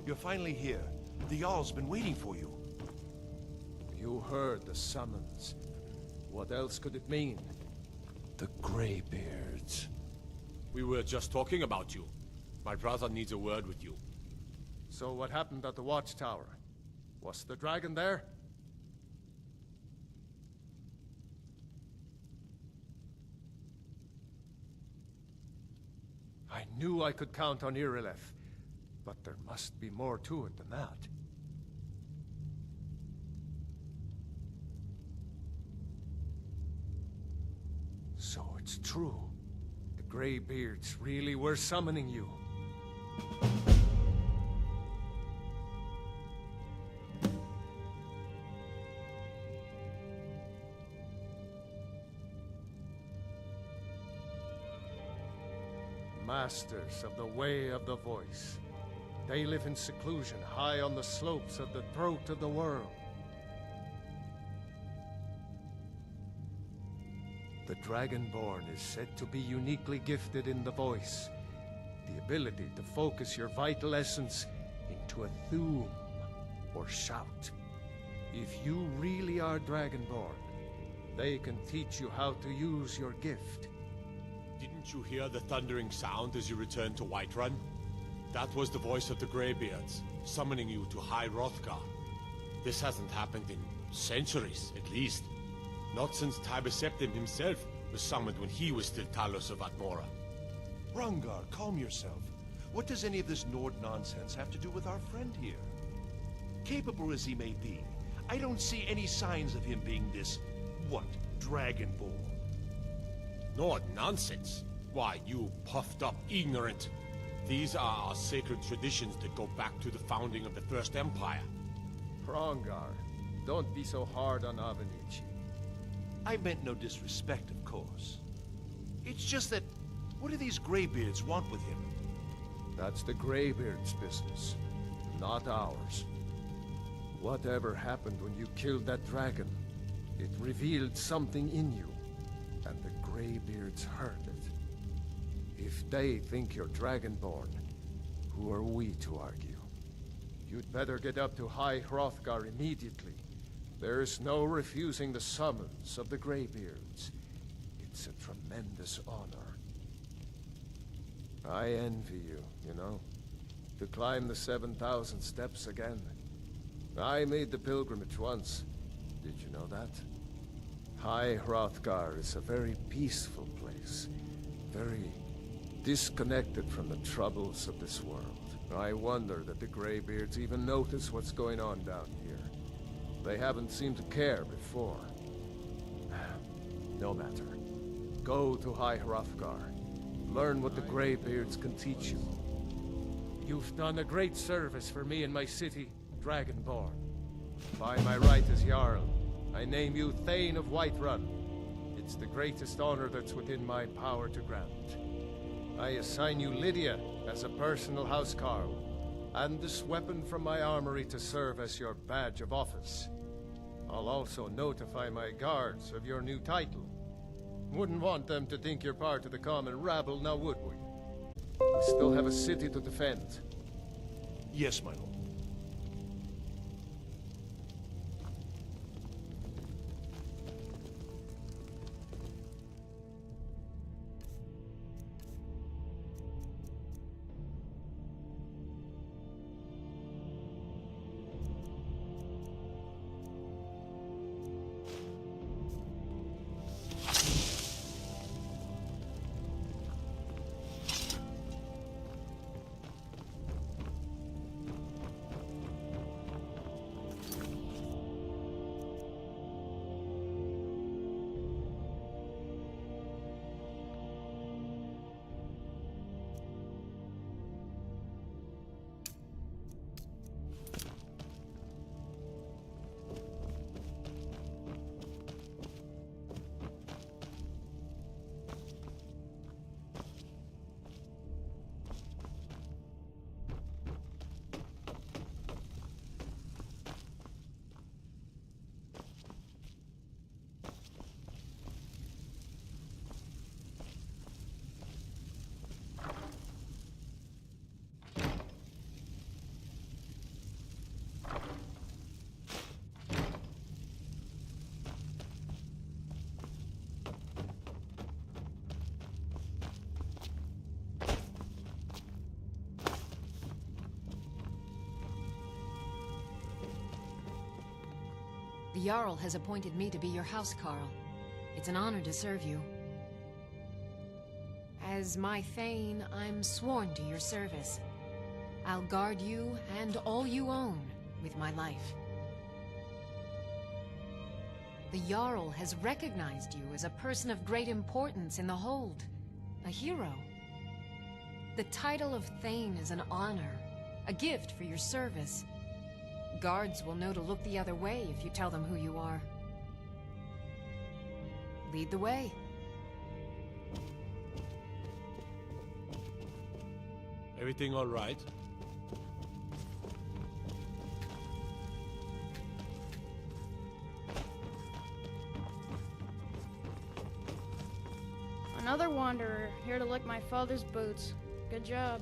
You're finally here. The Jarl's been waiting for you. You heard the summons. What else could it mean? The Greybeards. We were just talking about you. My brother needs a word with you. So what happened at the watchtower? Was the dragon there? I knew I could count on Irileth, but there must be more to it than that. So it's true. The Greybeards really were summoning you. Masters of the Way of the Voice. They live in seclusion high on the slopes of the throat of the world. The Dragonborn is said to be uniquely gifted in the voice, the ability to focus your vital essence into a thum, or shout. If you really are Dragonborn, they can teach you how to use your gift. Didn't you hear the thundering sound as you returned to Whiterun? That was the voice of the Greybeards, summoning you to High Hrothgar. This hasn't happened in centuries, at least. Not since Tiber Septim himself was summoned when he was still Talos of Atmora. Hrongar, calm yourself. What does any of this Nord nonsense have to do with our friend here? Capable as he may be, I don't see any signs of him being this, Dragonborn. Nord nonsense? Why, you puffed up ignorant. These are our sacred traditions that go back to the founding of the First Empire. Hrongar, don't be so hard on Avenici. I meant no disrespect, of course. It's just that, what do these Greybeards want with him? That's the Greybeards' business, not ours. Whatever happened when you killed that dragon, it revealed something in you, and the Greybeards heard it. If they think you're Dragonborn, who are we to argue? You'd better get up to High Hrothgar immediately. There's no refusing the summons of the Greybeards. It's a tremendous honor. I envy you, you know, to climb the 7,000 steps again. I made the pilgrimage once. Did you know that? High Hrothgar is a very peaceful place. Very disconnected from the troubles of this world. I wonder that the Greybeards even notice what's going on down here. They haven't seemed to care before. No matter. Go to High Hrothgar. Learn what the Greybeards can teach you. You've done a great service for me and my city, Dragonborn. By my right as Jarl, I name you Thane of Whiterun. It's the greatest honor that's within my power to grant. I assign you Lydia as a personal housecarl, and this weapon from my armory to serve as your badge of office. I'll also notify my guards of your new title. Wouldn't want them to think you're part of the common rabble, now would we? We still have a city to defend. Yes, my lord. The Jarl has appointed me to be your housecarl. It's an honor to serve you. As my Thane, I'm sworn to your service. I'll guard you and all you own with my life. The Jarl has recognized you as a person of great importance in the Hold, a hero. The title of Thane is an honor, a gift for your service. Guards will know to look the other way if you tell them who you are. Lead the way. Everything all right? Another wanderer, here to lick my father's boots. Good job.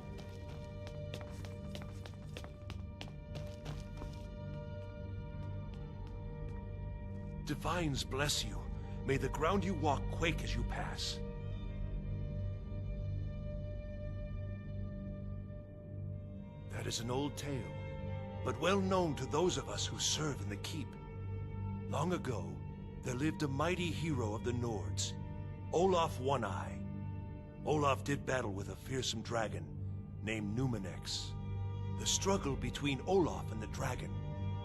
Divines bless you. May the ground you walk quake as you pass. That is an old tale, but well known to those of us who serve in the keep. Long ago, there lived a mighty hero of the Nords, Olaf One-Eye. Olaf did battle with a fearsome dragon named Numenex. The struggle between Olaf and the dragon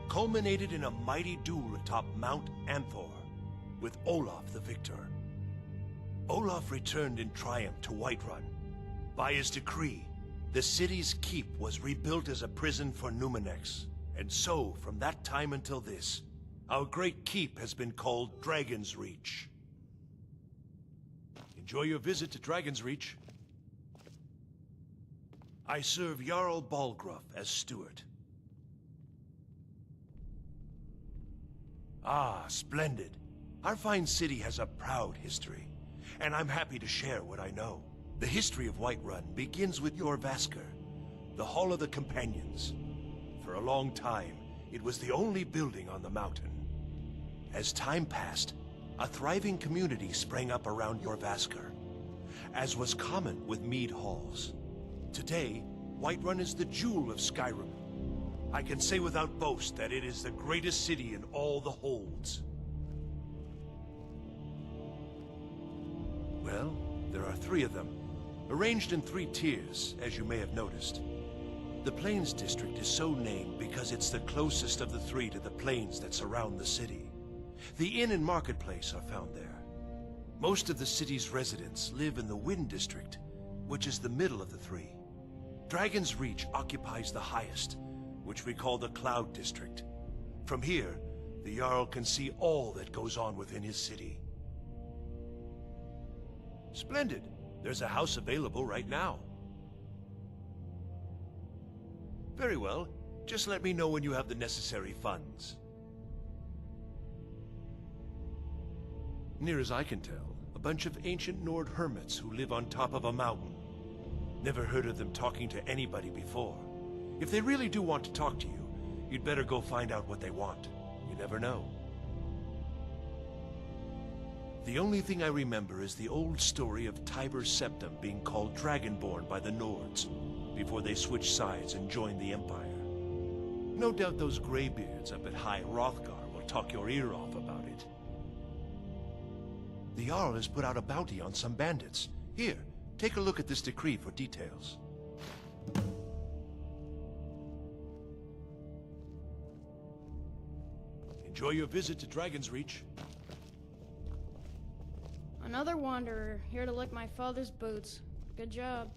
culminated in a mighty duel atop Mount Anthor, with Olaf the victor. Olaf returned in triumph to Whiterun. By his decree, the city's keep was rebuilt as a prison for Numenex. And so, from that time until this, our great keep has been called Dragon's Reach. Enjoy your visit to Dragon's Reach. I serve Jarl Balgruuf as steward. Ah, splendid. Our fine city has a proud history, and I'm happy to share what I know. The history of Whiterun begins with Jorrvaskr, the Hall of the Companions. For a long time, it was the only building on the mountain. As time passed, a thriving community sprang up around Jorrvaskr, as was common with mead halls. Today, Whiterun is the jewel of Skyrim. I can say without boast that it is the greatest city in all the Holds. Well, there are 3 of them, arranged in 3 tiers, as you may have noticed. The Plains District is so named because it's the closest of the 3 to the plains that surround the city. The inn and marketplace are found there. Most of the city's residents live in the Wind District, which is the middle of the 3. Dragon's Reach occupies the highest, which we call the Cloud District. From here, the Jarl can see all that goes on within his city. Splendid. There's a house available right now. Very well. Just let me know when you have the necessary funds. Near as I can tell, a bunch of ancient Nord hermits who live on top of a mountain. Never heard of them talking to anybody before. If they really do want to talk to you, you'd better go find out what they want. You never know. The only thing I remember is the old story of Tiber Septim being called Dragonborn by the Nords, before they switched sides and joined the Empire. No doubt those graybeards up at High Hrothgar will talk your ear off about it. The Jarl has put out a bounty on some bandits. Here, take a look at this decree for details. Enjoy your visit to Dragon's Reach. Another wanderer, here to lick my father's boots. Good job.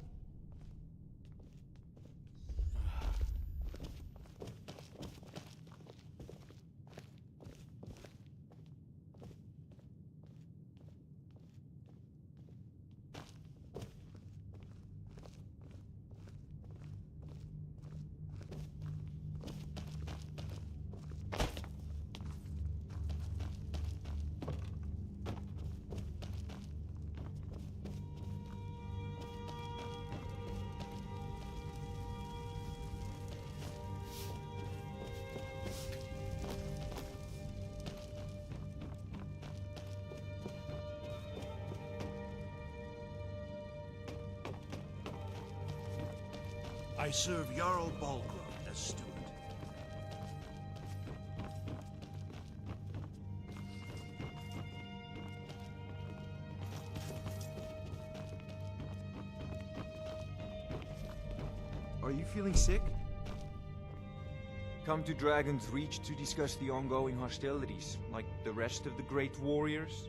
I serve Jarl Balgruuf as steward. Are you feeling sick? Come to Dragon's Reach to discuss the ongoing hostilities, like the rest of the great warriors?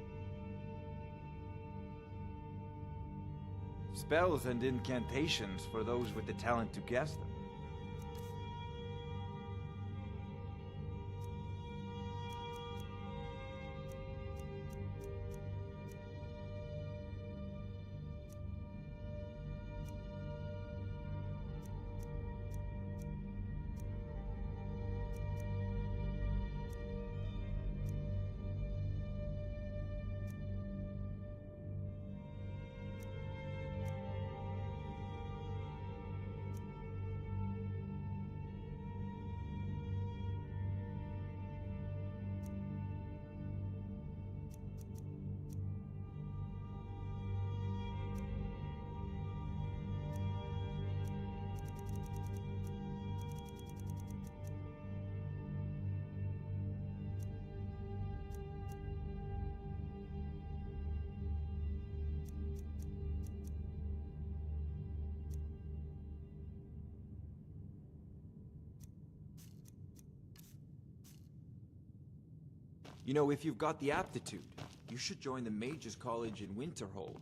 Spells and incantations for those with the talent to cast them. You know, if you've got the aptitude, you should join the Mages College in Winterhold.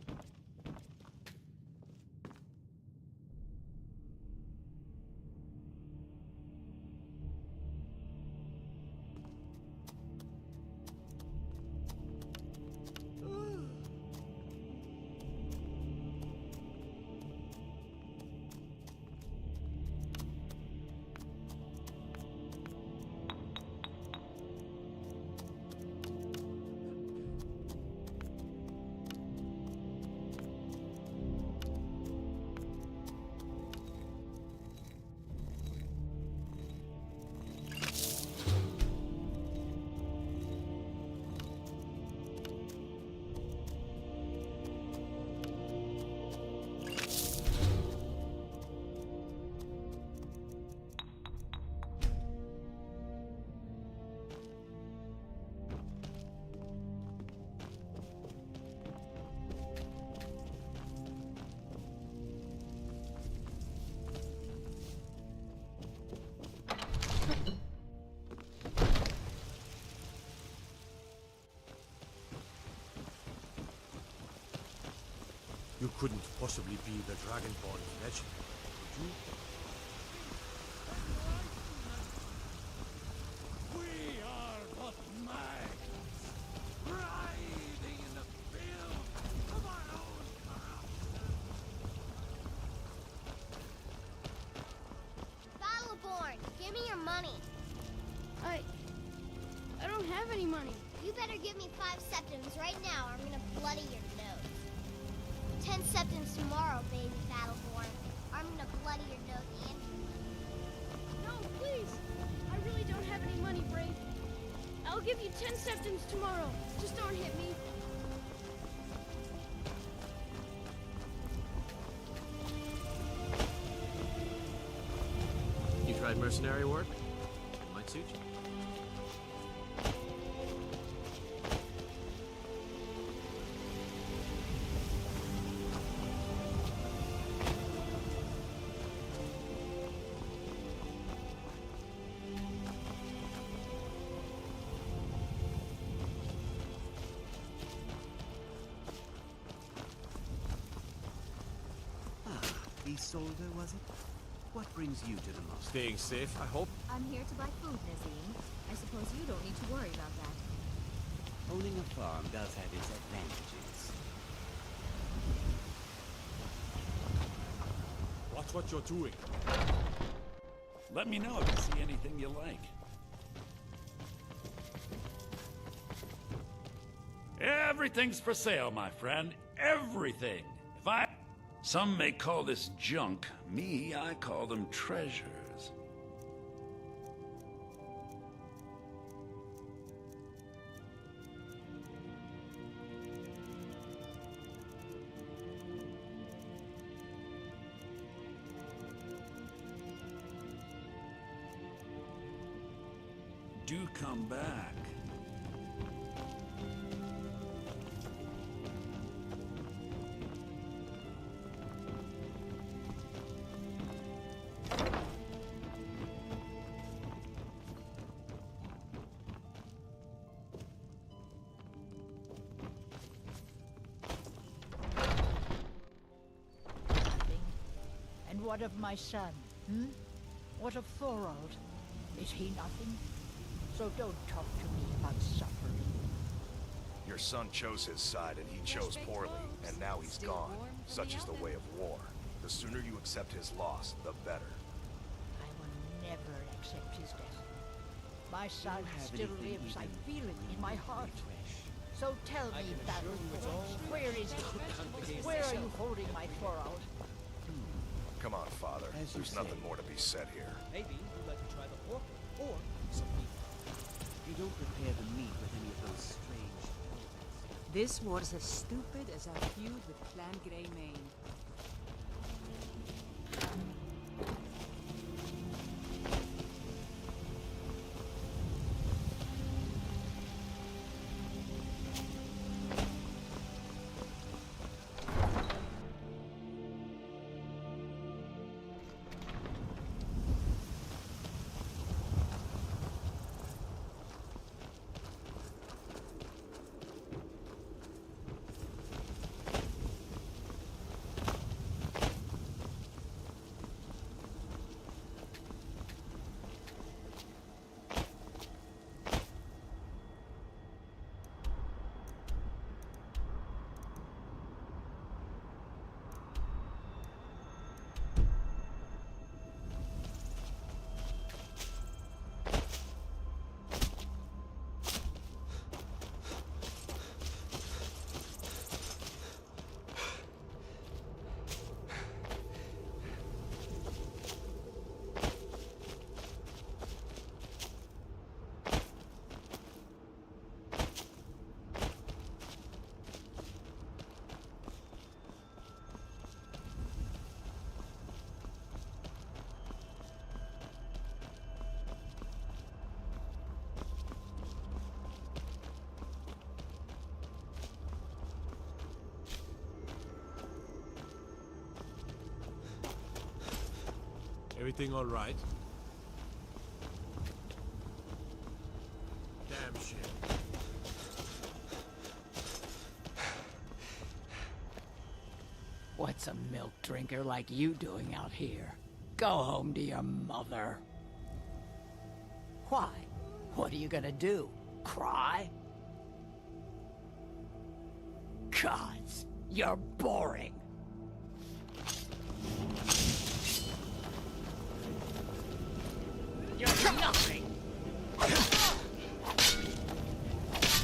You couldn't possibly be the Dragonborn legend, could you? We are but maggots, writhing in the filth of our own corruption. Battleborn, give me your money. I don't have any money. You better give me 5 septims right now or I'm gonna bloody your nose. 10 septims tomorrow, baby Battleborn. Or I'm gonna bloody your nose and... No, please. I really don't have any money, Brave. I'll give you 10 septims tomorrow. Just don't hit me. You tried mercenary work? It might suit you. Soldier, was it? What brings you to the lost? Staying safe, I hope? I'm here to buy food, Nazim. I suppose you don't need to worry about that. Owning a farm does have its advantages. Watch what you're doing. Let me know if you see anything you like. Everything's for sale, my friend. Everything. Some may call this junk. Me, I call them treasures. Do come back. And what of my son, hmm? What of Thorold? Is he nothing? So don't talk to me about suffering. Your son chose his side and he chose poorly, and now he's gone. Such is the way of war. The sooner you accept his loss, the better. I will never accept his death. My son still lives. I feel it in my heart. So tell me, Battleborn, where is he? Where are you holding my Thorold? Come on, Father. There's nothing more to be said here. Maybe you'd like to try the pork or some meat. You don't prepare the meat with any of those strange elements. This war's as stupid as our feud with Clan Greymane. Everything all right? Damn shit. What's a milk drinker like you doing out here? Go home to your mother. Why? What are you gonna do? Cry? Gods, you're boring. You're nothing!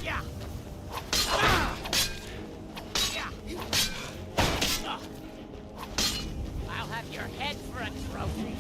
Yeah! Yeah! I'll have your head for a trophy!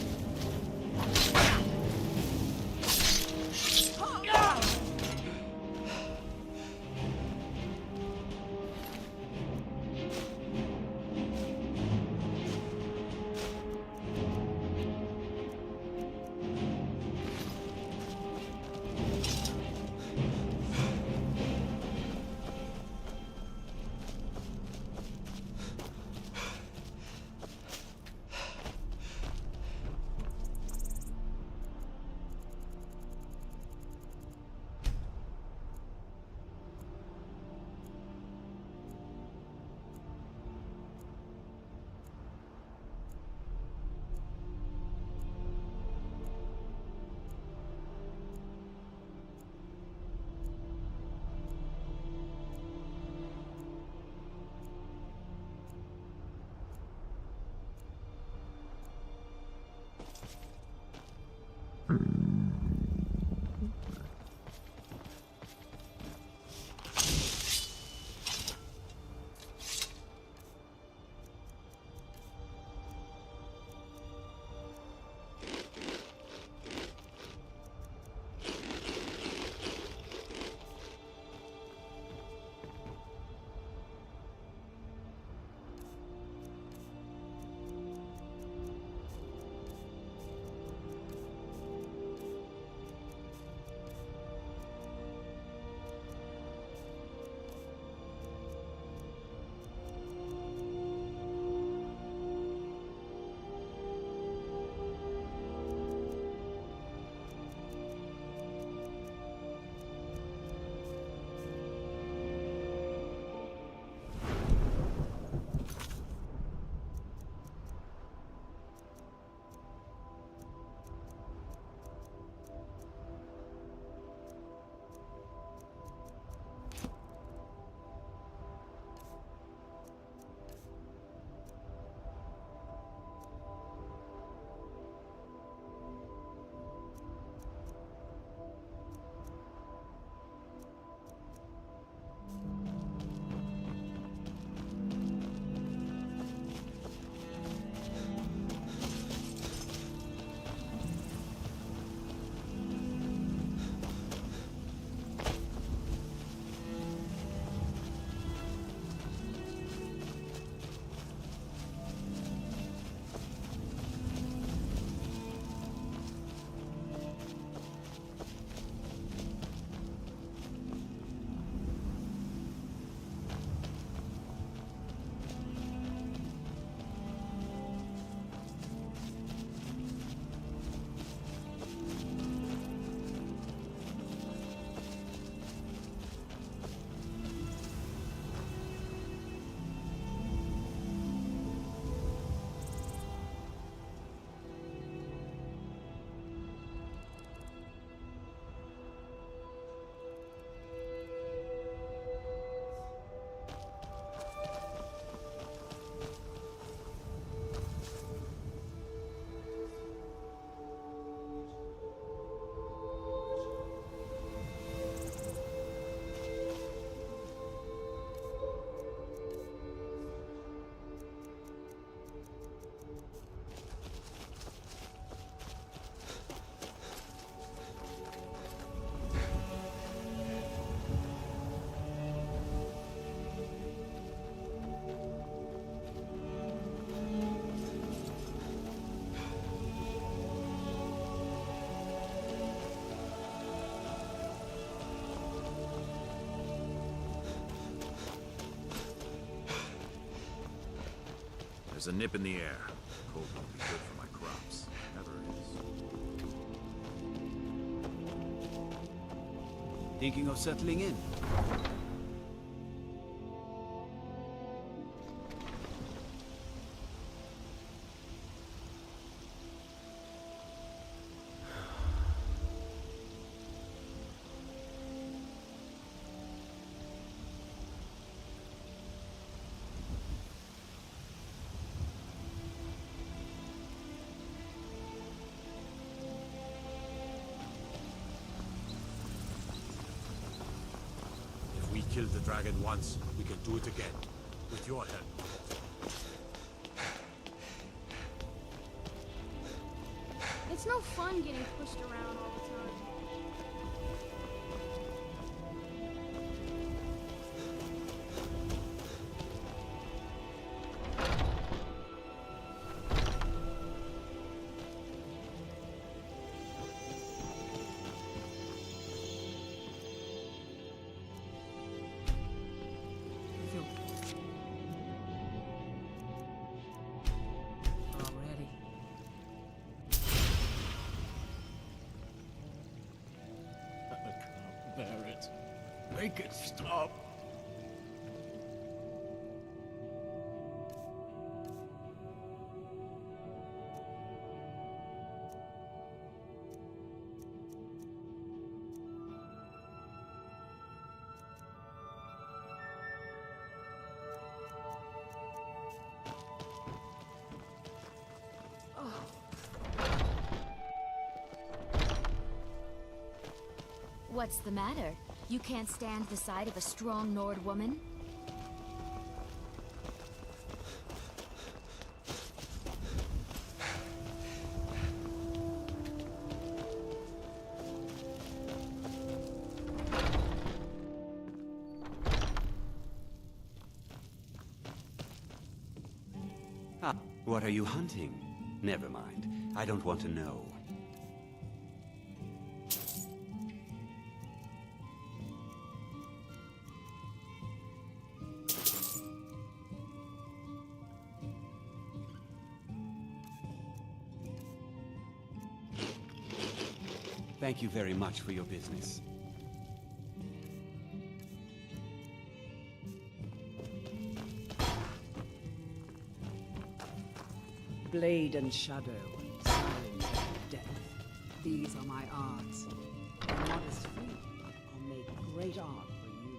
There's a nip in the air. Cold won't be good for my crops. Never is. Thinking of settling in? If we killed the dragon once, we can do it again. With your help. It's no fun getting pushed around all the time. Already. I can't bear it. Make it stop. What's the matter? You can't stand the sight of a strong Nord woman? Ah, what are you hunting? Never mind. I don't want to know. Thank you very much for your business. Blade and shadow, silence and death. These are my arts. A modest fee, I'll make great art for you.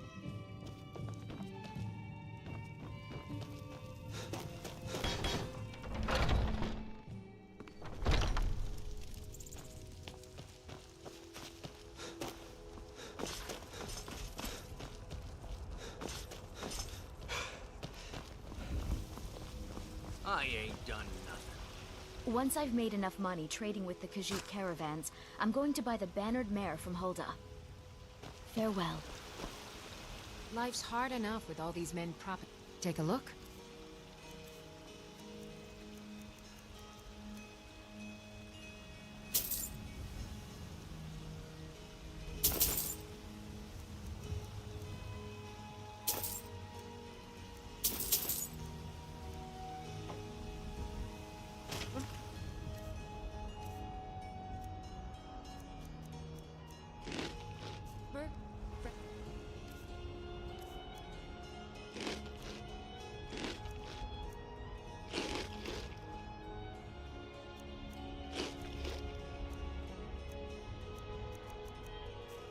I ain't done nothing. Once I've made enough money trading with the Khajiit caravans, I'm going to buy the bannered mare from Hulda. Farewell. Life's hard enough with all these men Take a look.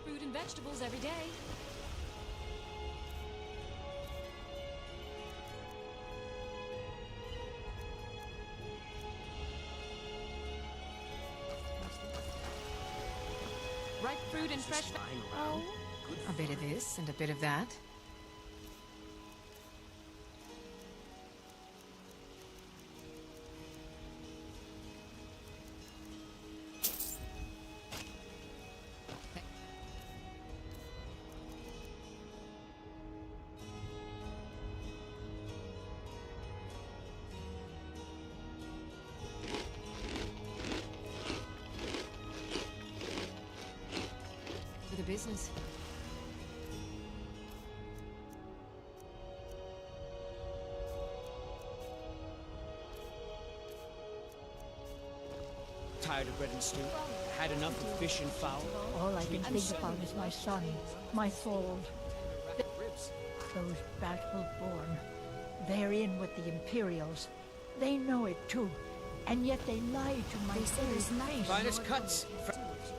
Fruit and vegetables every day. Ripe fruit and fresh. Oh, a bit of this and a bit of that. For the business. Tired of bread and stew? Had enough of fish and fowl? All I can think about is my son, my Thord. Those battle-born. They're in with the Imperials. They know it too. And yet they lie to my very face. Finest cuts.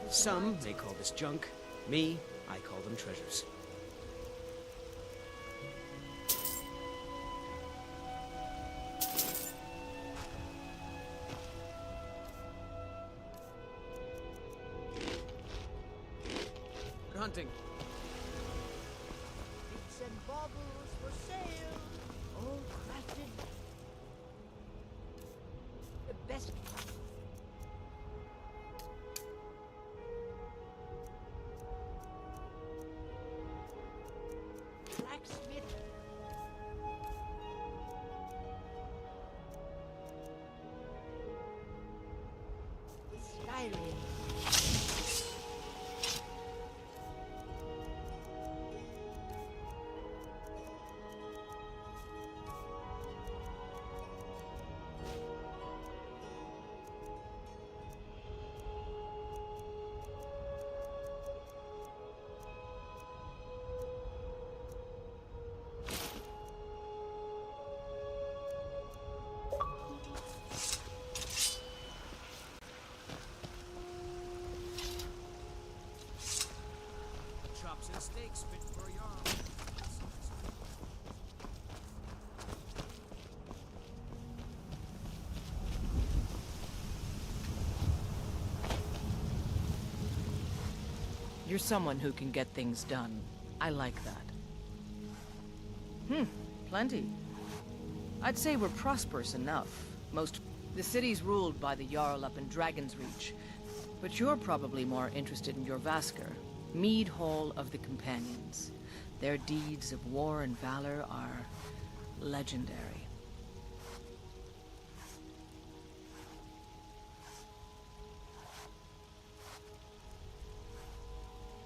Some may call this junk. Me, I call them treasures. Good hunting. Bits and baubles for sale. All crafted. The best. Blacksmith. Skyrim. Chops and steaks fit for a yarn. You're someone who can get things done. I like that. Plenty. I'd say we're prosperous enough. The city's ruled by the Jarl up in Dragon's Reach. But you're probably more interested in your Vasker, Mead Hall of the Companions. Their deeds of war and valor are legendary.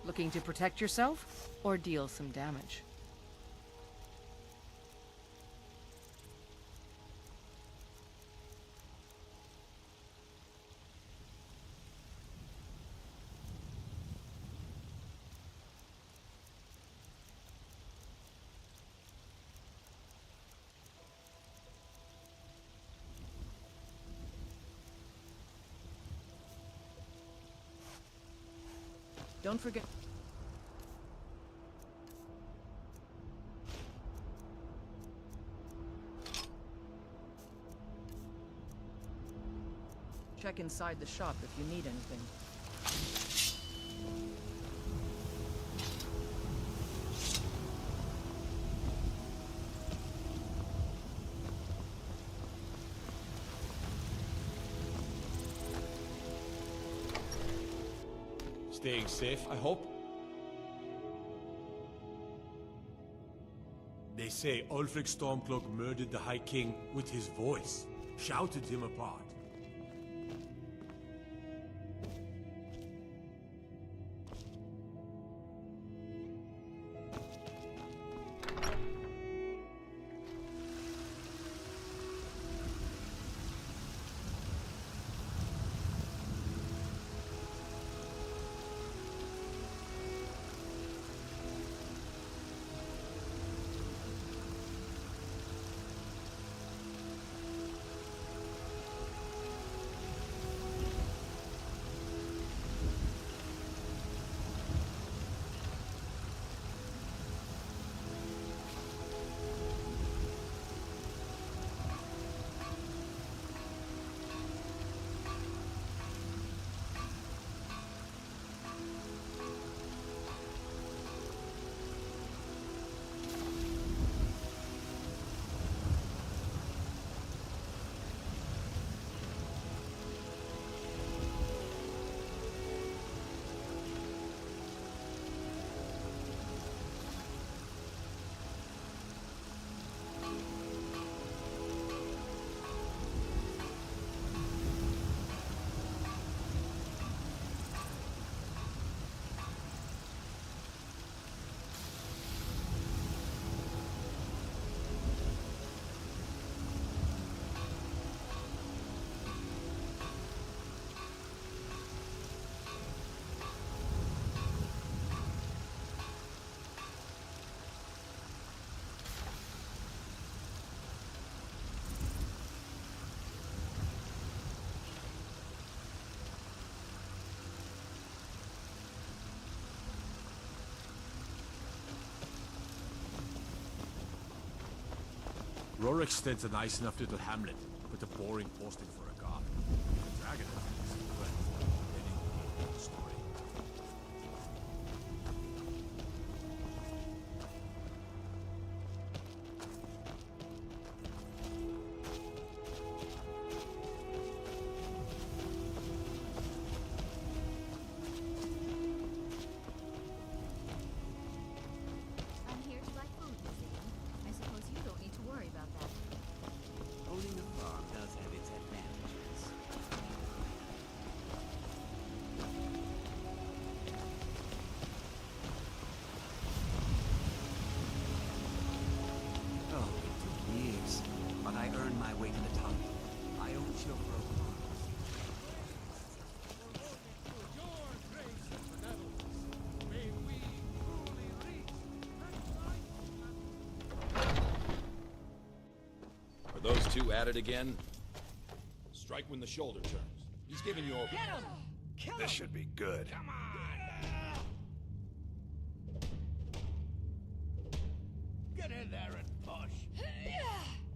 Looking to protect yourself, or deal some damage? Don't forget... Check inside the shop if you need anything. Staying safe, I hope? They say Ulfric Stormcloak murdered the High King with his voice, shouted him apart. Rorikstead's a nice enough little hamlet, but a boring posting for a god. The dragon is well, any story. I'm here to buy food, Zane. I suppose you don't need to worry about that. Owning a farm does have its advantages. Oh, it took years, but I earned my way to the top. I own chauffeur farms. Are those two at it again? Strike when the shoulder turns. He's giving you over. Get him! This should be good. Come on! Get in there and push.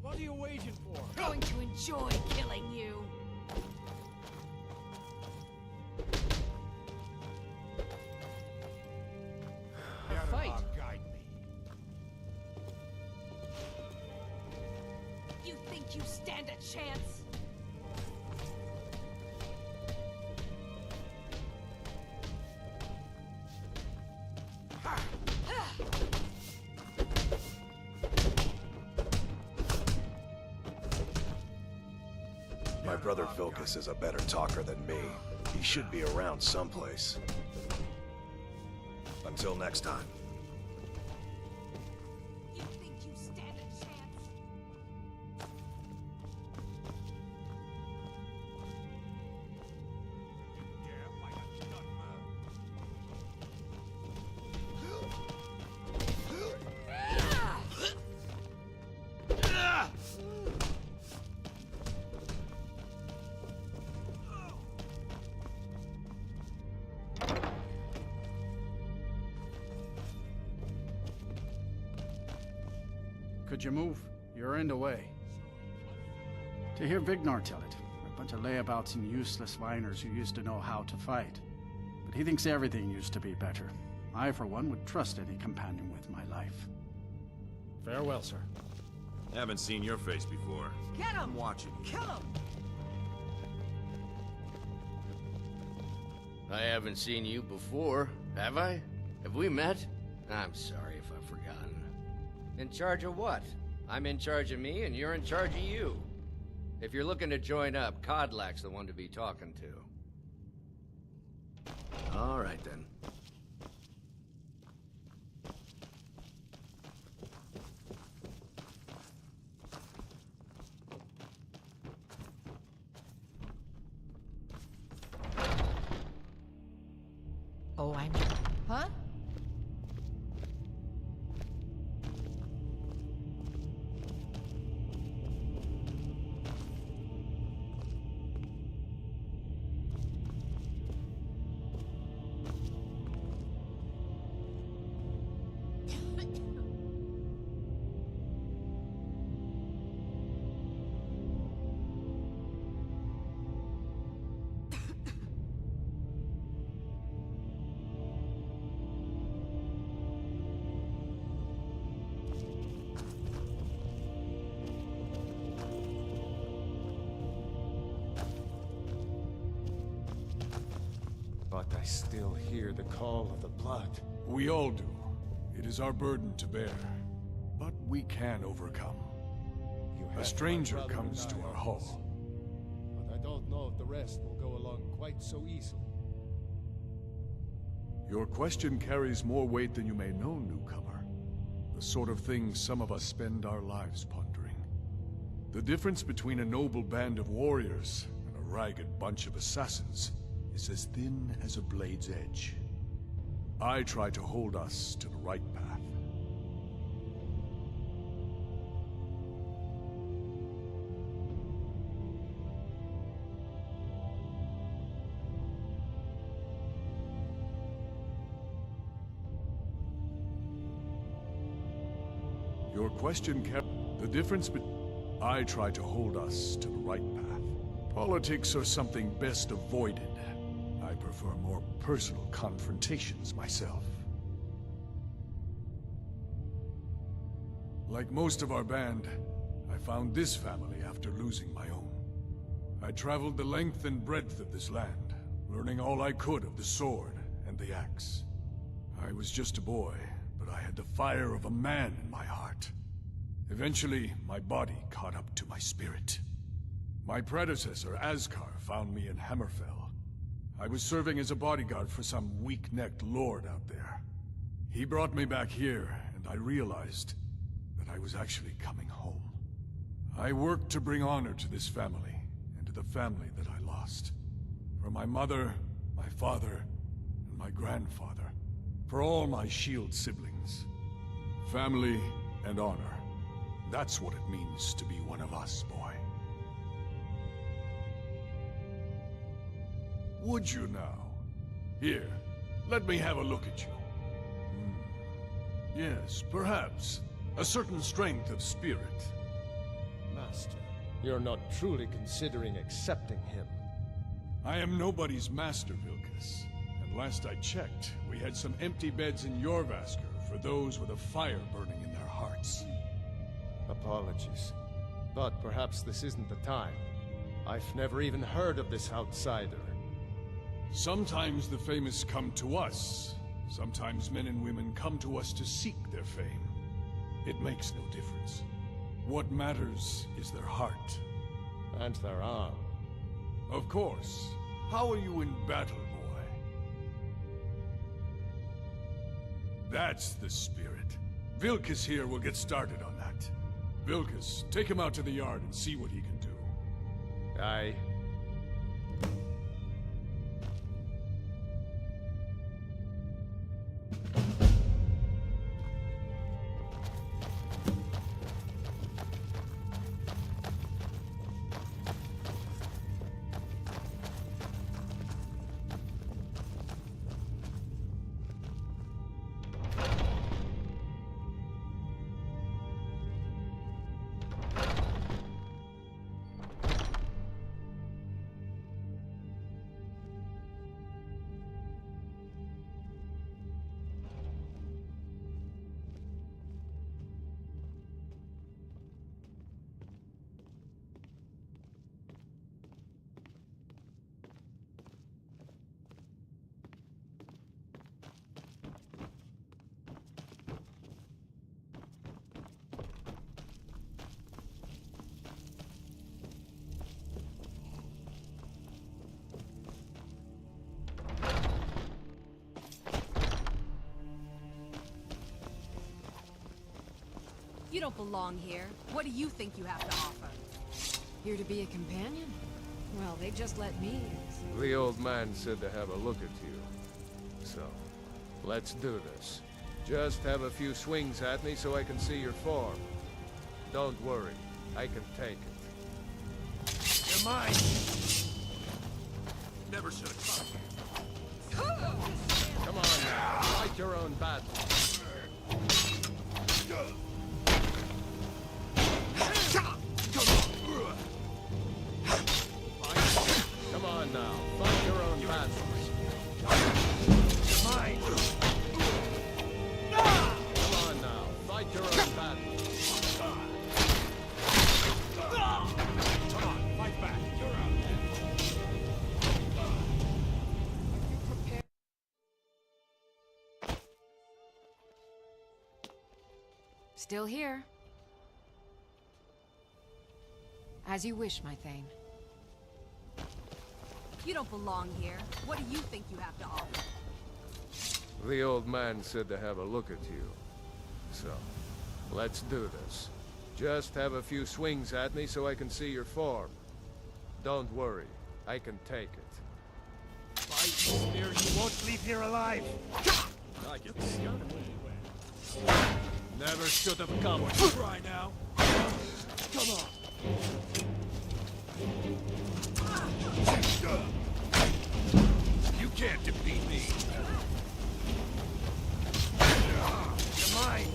What are you waiting for? Going to enjoy killing you. A fight. Guide me. You think you stand a chance? My brother Vilcus is a better talker than me. He should be around someplace. Until next time. You think you stand a chance? Could you move? You're in the way. To hear Vignar tell it, we're a bunch of layabouts and useless whiners who used to know how to fight. But he thinks everything used to be better. I, for one, would trust any companion with my life. Farewell, sir. Haven't seen your face before. Get him! I'm watching you. Kill him! I haven't seen you before, have I? Have we met? I'm sorry if I've forgotten. In charge of what? I'm in charge of me, and you're in charge of you. If you're looking to join up, Codlack's the one to be talking to. All right, then. Oh, I'm... Huh? But I still hear the call of the blood. We all do. It is our burden to bear. But we can overcome. A stranger comes to our hall. But I don't know if the rest will go along quite so easily. Your question carries more weight than you may know, newcomer. The sort of thing some of us spend our lives pondering. The difference between a noble band of warriors and a ragged bunch of assassins is as thin as a blade's edge. I try to hold us to the right path. Your question, the difference between... I try to hold us to the right path. Politics are something best avoided. I prefer more personal confrontations myself. Like most of our band, I found this family after losing my own. I traveled the length and breadth of this land, learning all I could of the sword and the axe. I was just a boy, but I had the fire of a man in my heart. Eventually, my body caught up to my spirit. My predecessor, Ascar, found me in Hammerfell. I was serving as a bodyguard for some weak-necked lord out there. He brought me back here, and I realized that I was actually coming home. I worked to bring honor to this family, and to the family that I lost. For my mother, my father, and my grandfather. For all my shield siblings. Family and honor. That's what it means to be one of us, boy. Would you now? Here, let me have a look at you. Yes, perhaps. A certain strength of spirit. Master, you're not truly considering accepting him. I am nobody's master, Vilkas. And last I checked, we had some empty beds in your Vasker for those with a fire burning in their hearts. Apologies. But perhaps this isn't the time. I've never even heard of this outsider. Sometimes the famous come to us. Sometimes men and women come to us to seek their fame. It makes no difference. What matters is their heart. And their arm. Of course. How are you in battle, boy? That's the spirit. Vilkas here will get started on that. Vilkas, take him out to the yard and see what he can do. Aye. You don't belong here. What do you think you have to offer? Here to be a companion? Well, they just let me. The old man said to have a look at you. So, let's do this. Just have a few swings at me so I can see your form. Don't worry, I can take it. You're mine! Never should have come. Come on now, fight your own battle. Come on now, fight your own battles. Mine! Come on now, fight your own battles. Come on, fight back. You're out. Still here. As you wish, my Thane. You don't belong here. What do you think you have to offer? The old man said to have a look at you. So, let's do this. Just have a few swings at me so I can see your form. Don't worry, I can take it. Fight, Spear, you won't leave here alive! I get the scouting anyway. Never should have come. Try now. Come on. You can't defeat me. You're mine.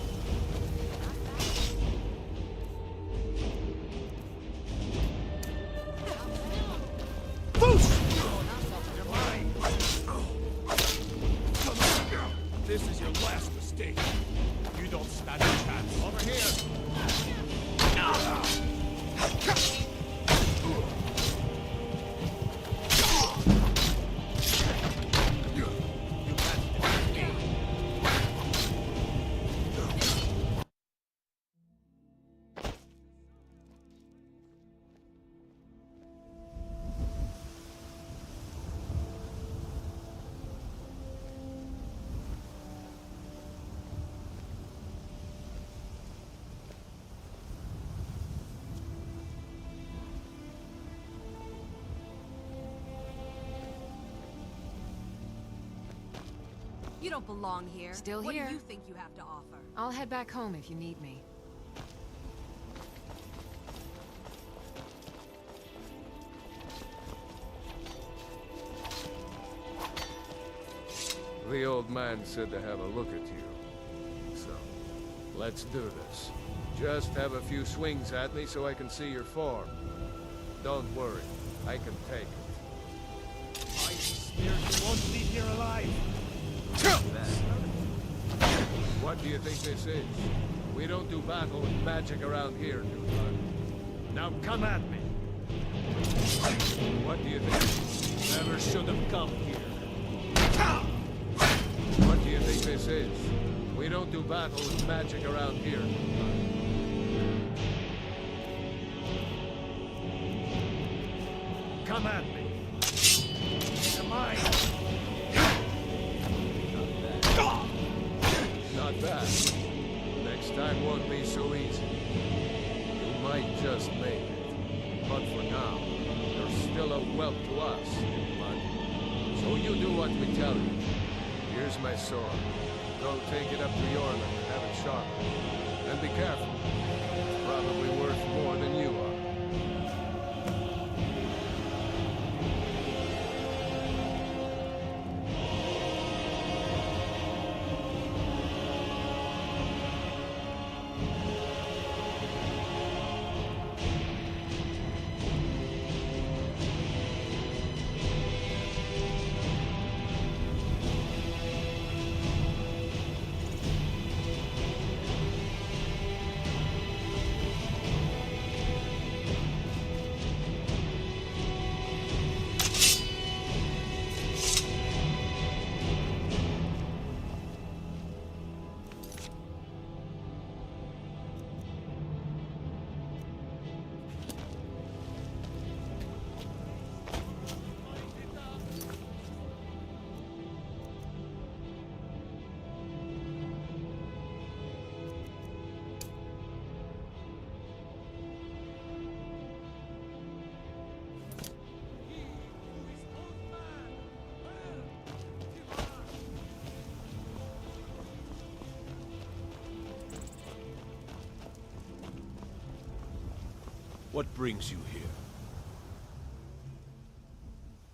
You don't belong here. Still what here. What do you think you have to offer? I'll head back home if you need me. The old man said to have a look at you. So, let's do this. Just have a few swings at me so I can see your form. Don't worry, I can take it. I swear you won't leave here alive. What do you think this is? We don't do battle with magic around here, newcomer. Now come at me! What do you think? Never should have come here. What do you think this is? We don't do battle with magic around here, newcomer. Come at me! You're mine! Not bad. Next time won't be so easy. You might just make it. But for now, you're still a whelp to us, bud. So you do what we tell you. Here's my sword. Go take it up to Yorland and have it sharpened. And be careful. It's probably worth more than you are. What brings you here?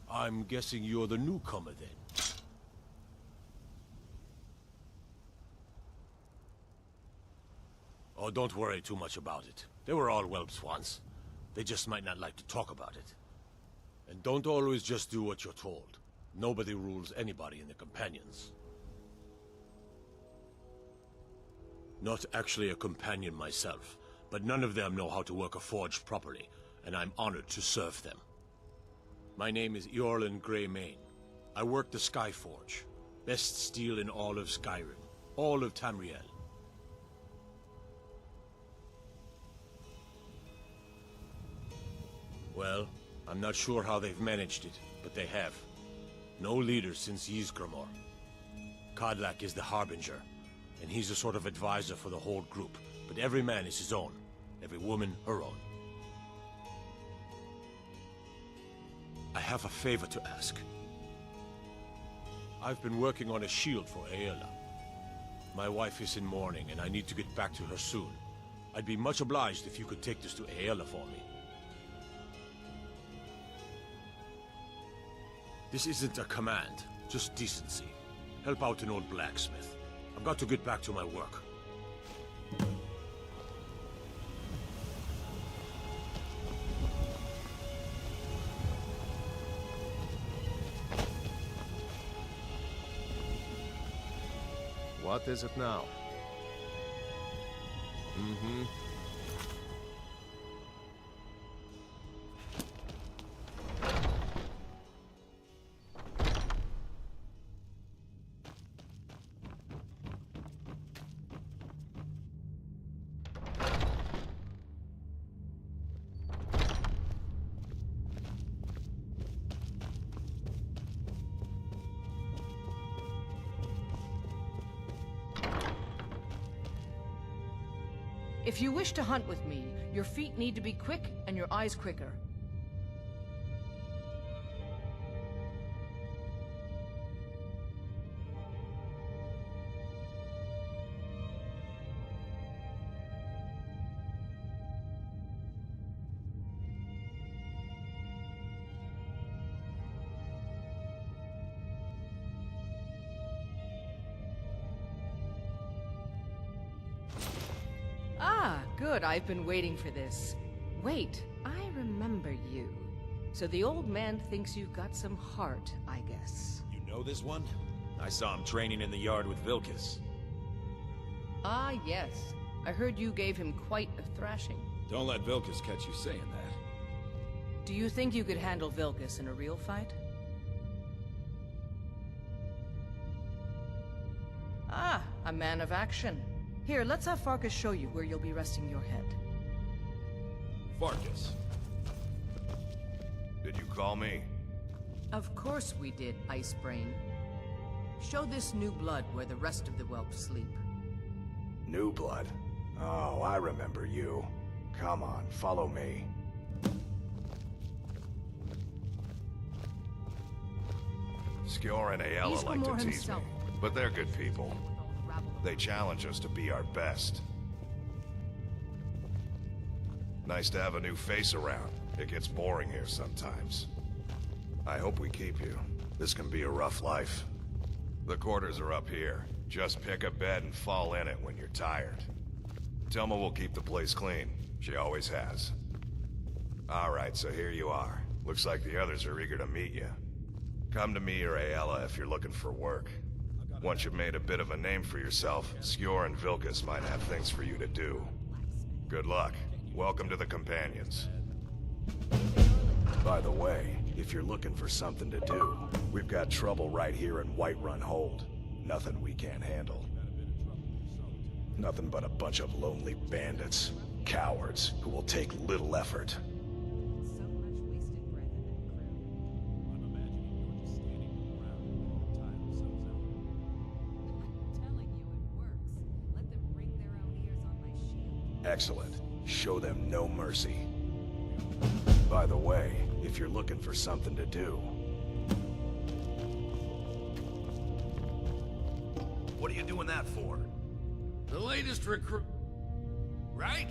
I'm guessing you're the newcomer then. Oh, don't worry too much about it. They were all whelps once. They just might not like to talk about it. And don't always just do what you're told. Nobody rules anybody in the companions. Not actually a companion myself, but none of them know how to work a forge properly, and I'm honored to serve them. My name is Eorlin Greymane. I work the Skyforge. Best steel in all of Skyrim. All of Tamriel. Well, I'm not sure how they've managed it, but they have. No leader since Ysgramor. Kodlak is the Harbinger, and he's a sort of advisor for the whole group, but every man is his own. Every woman, her own. I have a favor to ask. I've been working on a shield for Aela. My wife is in mourning, and I need to get back to her soon. I'd be much obliged if you could take this to Aela for me. This isn't a command, just decency. Help out an old blacksmith. I've got to get back to my work. What is it now? Mm-hmm. If you wish to hunt with me, your feet need to be quick and your eyes quicker. Good, I've been waiting for this. Wait, I remember you. So the old man thinks you've got some heart, I guess. You know this one? I saw him training in the yard with Vilkas. Ah, yes. I heard you gave him quite a thrashing. Don't let Vilkas catch you saying that. Do you think you could handle Vilkas in a real fight? Ah, a man of action. Here, let's have Farkas show you where you'll be resting your head. Farkas. Did you call me? Of course we did, Icebrain. Show this new blood where the rest of the whelps sleep. New blood? Oh, I remember you. Come on, follow me. Skjor and Aela He's like to more tease me, himself. but they're good people. They challenge us to be our best. Nice to have a new face around. It gets boring here sometimes. I hope we keep you. This can be a rough life. The quarters are up here. Just pick a bed and fall in it when you're tired. Telma will keep the place clean. She always has. Alright, so here you are. Looks like the others are eager to meet you. Come to me or Aela if you're looking for work. Once you've made a bit of a name for yourself, Skjor and Vilkas might have things for you to do. Good luck. Welcome to the Companions. By the way, if you're looking for something to do, we've got trouble right here in Whiterun Hold. Nothing we can't handle. Nothing but a bunch of lonely bandits. Cowards who will take little effort. Excellent. Show them no mercy. By the way, if you're looking for something to do... What are you doing that for? The latest recruit... Right?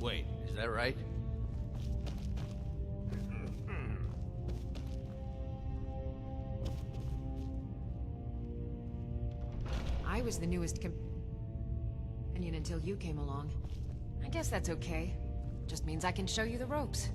Wait, is that right? I was the newest companion until you came along. I guess that's okay. Just means I can show you the ropes.